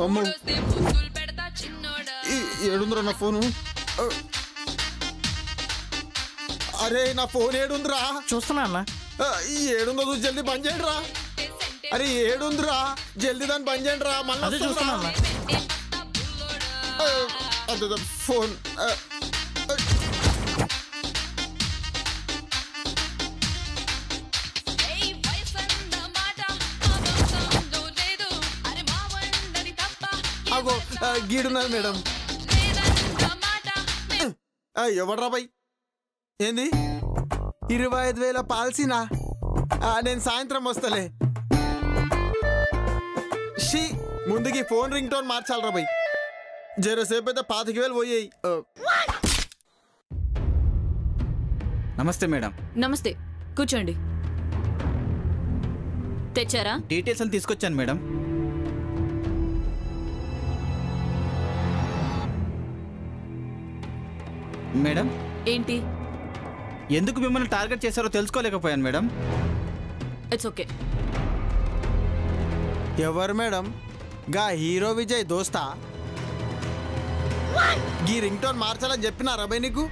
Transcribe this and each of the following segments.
అమ్మ ఏడుందిరా నా ఫోను అరే నా ఫోన్ ఏడుందిరా చూస్తున్నా అన్న ఏడుందో చూసి జల్దీ బంద్ చేయండి రా అరే ఏడుందిరా జల్దీ దాన్ని బంద్ చేయండి రా మళ్ళీ చూస్తున్నా ఫోన్ అగో గీడున్నది మేడం ఎవడ్రా బై ఏంది 25,000 పాలసీనా నేను సాయంత్రం వస్తలే షీ ముందుకి ఫోన్ రింగ్ టోన్ మార్చాలరా బై జరసేపు అయితే 25,000 పోయాయి నమస్తే మేడం. నమస్తే, కూర్చోండి. తెచ్చారా? డీటెయిల్స్ అని తీసుకొచ్చాను మేడం. మేడం ఏంటి? ఎందుకు మిమ్మల్ని టార్గెట్ చేశారో తెలుసుకోలేకపోయాను మేడం. It's okay. ఎవరు మేడం? గా హీరో విజయ్ దోస్తా? గీ రింగ్ టోన్ మార్చాలని చెప్పినారా బై నీకు?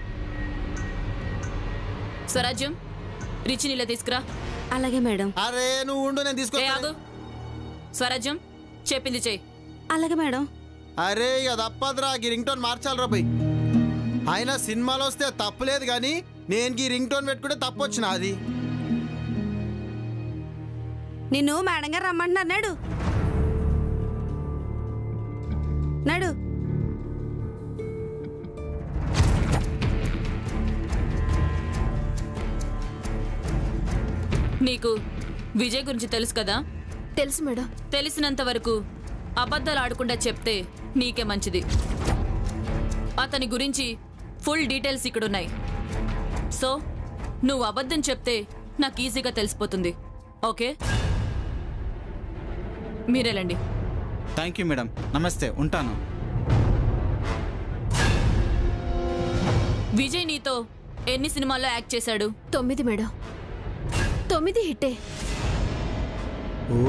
స్వరాజ్యం, రిచి నీళ్ళ తీసుకురా. అలాగే మేడం. అరే నువ్వు ఉండు, నేను తీసుకో. స్వరాజ్యం, చెప్పింది చెయ్యి. అలాగే మేడం. అరే ఇక తప్పదురా, గీ రింగ్ టోన్ మార్చాలరా బై. ఆయన సినిమాలో వస్తే తప్పులేదు కానీ నేను గీ రింగ్ టోన్ పెట్టుకుంటే తప్పు వచ్చిన అది. నిన్ను మేడం గారు రమ్మంటున్నారు, నాడు నాడు. నీకు విజయ్ గురించి తెలుసు కదా? తెలుసు మేడం. తెలిసినంత వరకు అబద్ధాలు ఆడకుండా చెప్తే నీకే మంచిది. అతని గురించి ఫుల్ డీటెయిల్స్ ఇక్కడున్నాయి. సో నువ్వు అబద్ధం చెప్తే నాకు ఈజీగా తెలిసిపోతుంది. ఓకే, మీరేలండి. Thank you madam. నమస్తే, ఉంటాను. విజయ్ నీతో ఎన్ని సినిమాల్లో యాక్ట్ చేశాడు? 9 మేడం. 9 హిట్టే.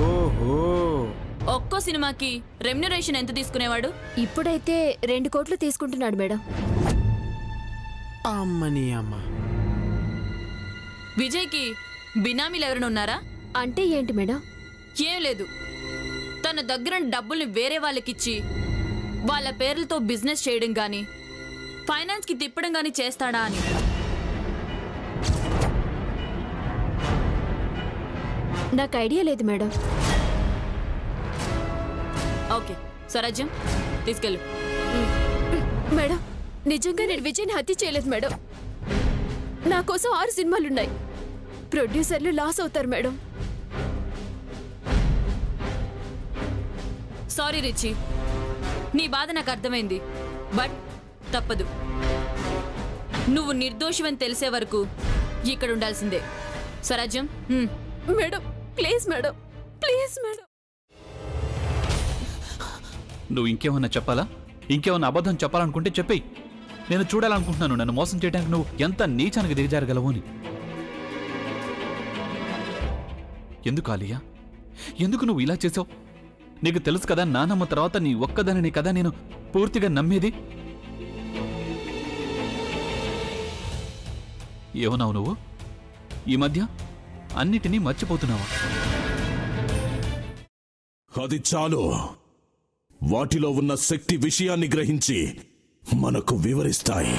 ఓహో. ఒక్కో సినిమాకి రెమ్యునరేషన్ ఎంత తీసుకునేవాడు? ఇప్పుడైతే 2 కోట్లు తీసుకుంటున్నాడు మేడం. అమ్మని అమ్మ. విజయ్కి బినామీలు ఎవరైనా ఉన్నారా? అంటే ఏంటి మేడం? ఏం లేదు, తన దగ్గర డబ్బుల్ని వేరే వాళ్ళకిచ్చి వాళ్ళ పేర్లతో బిజినెస్ చేయడం గాని ఫైనాన్స్కి తిప్పడం గాని చేస్తాడా అని. నాకు ఐడియా లేదు మేడం. ఓకే, స్వరాజ్యం తీసుకెళ్ళు. మేడం, నిజంగా నేను విజయ్ని హత్య చేయలేదు మేడం. నా కోసం 6 సినిమాలున్నాయి. ప్రొడ్యూసర్లు లాస్ అవుతారు మేడం. సారీ రిచి, నీ బాధ నాకు అర్థమైంది. బట్ తప్పదు. నువ్వు నిర్దోషివని తెలిసే వరకు ఇక్కడ ఉండాల్సిందే. స్వరాజ్యం. Madam please madam, please madam. నువ్వు ఇంకేమన్నా చెప్పాలా? ఇంకేమన్నా అబద్ధం చెప్పాలనుకుంటే చెప్పేయి. నేను చూడాలనుకుంటున్నాను నన్ను మోసం చేయడానికి నువ్వు ఎంత నీచానికి దిగజారగలవు అని. ఎందుకు ఆలియా, ఎందుకు నువ్వు ఇలా చేసావు? నీకు తెలుసు కదా నానమ్మ తర్వాత నీ ఒక్కదానిని కదా నేను పూర్తిగా నమ్మేది. ఏమన్నావు నువ్వు? ఈ మధ్య అన్నిటినీ మర్చిపోతున్నావా? అది చాలు. వాటిలో ఉన్న శక్తి విషయాన్ని గ్రహించి మనకు వివరిస్తాయి.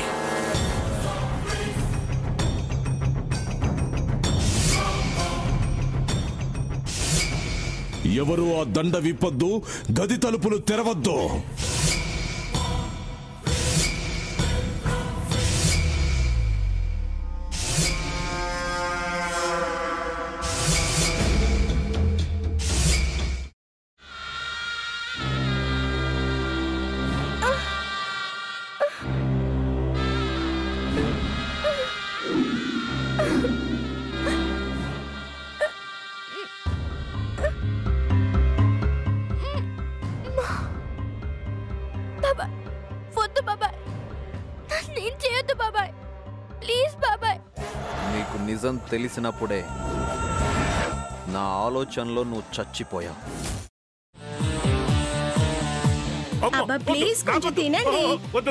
ఎవరు ఆ దండ విప్పొద్దు, గది తలుపులు తెరవద్దు. నీకు నిజం తెలిసినప్పుడే నా ఆలోచనలో నువ్వు చచ్చిపోయావు. అబ్బా ప్లీజ్ కొంచెం తినండి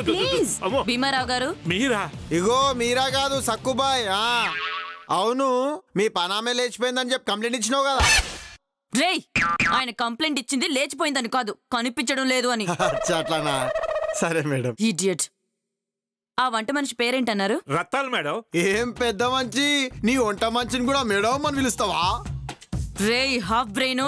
ప్లీజ్. భీమారావు గారు మీరా? ఇగో మీరా కాదు సక్కుబాయ్. అవును, మీ పనామే లేచిపోయిందని చెప్పి కంప్లైంట్ ఇచ్చినావు కదా. రేయ్, ఆయన కంప్లైంట్ ఇచ్చింది లేచిపోయిందని కాదు, కనిపించడం లేదు అని. అట్లానా? సరే మేడం. ఇడియట్. ఆ వంట మనిషి పేరేంటన్నారు? రత్తాలు మేడం. ఏం పెద్ద మంచి, నీ వంట మంచిని కూడా మేడం అని పిలుస్తావా? రేయ్ హాఫ్ బ్రెయిన్,